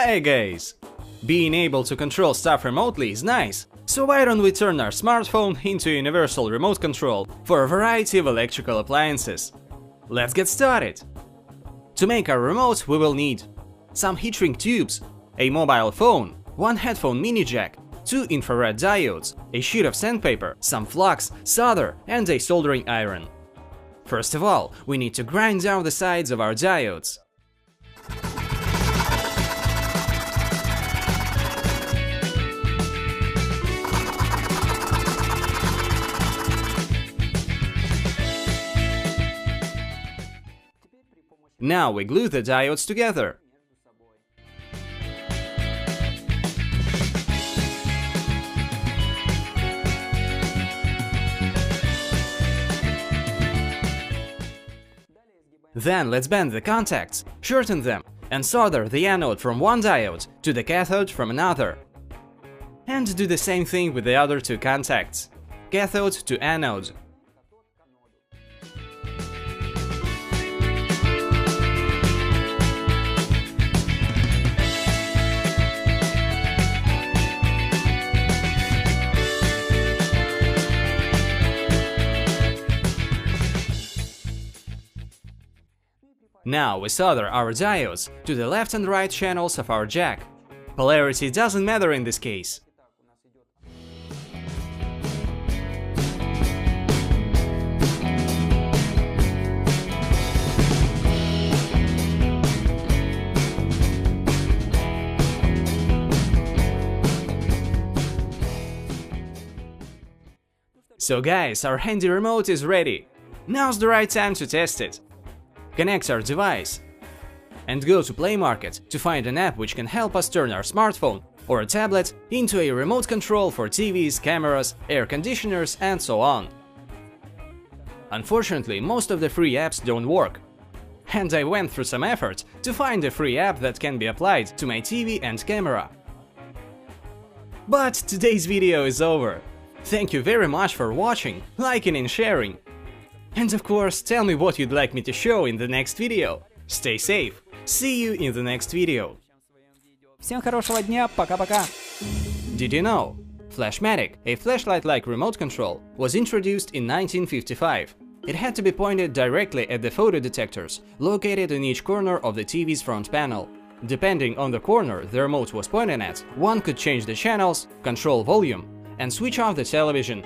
Hey guys! Being able to control stuff remotely is nice, so why don't we turn our smartphone into a universal remote control for a variety of electrical appliances? Let's get started! To make our remote we will need some heat shrink tubes, a mobile phone, one headphone mini jack, two infrared diodes, a sheet of sandpaper, some flux, solder and a soldering iron. First of all, we need to grind down the sides of our diodes. Now we glue the diodes together. Then let's bend the contacts, shorten them, and solder the anode from one diode to the cathode from another. And do the same thing with the other two contacts, cathode to anode. Now we solder our diodes to the left and right channels of our jack. Polarity doesn't matter in this case. So guys, our handy remote is ready. Now's the right time to test it. Connect our device and go to Play Market to find an app which can help us turn our smartphone or a tablet into a remote control for TVs, cameras, air conditioners and so on. Unfortunately, most of the free apps don't work, and I went through some effort to find a free app that can be applied to my TV and camera. But today's video is over. Thank you very much for watching, liking and sharing. And of course, tell me what you'd like me to show in the next video. Stay safe. See you in the next video. Всем хорошего дня, пока-пока. Did you know? Flashmatic, a flashlight-like remote control, was introduced in 1955. It had to be pointed directly at the photo detectors, located in each corner of the TV's front panel. Depending on the corner the remote was pointing at, one could change the channels, control volume, and switch off the television.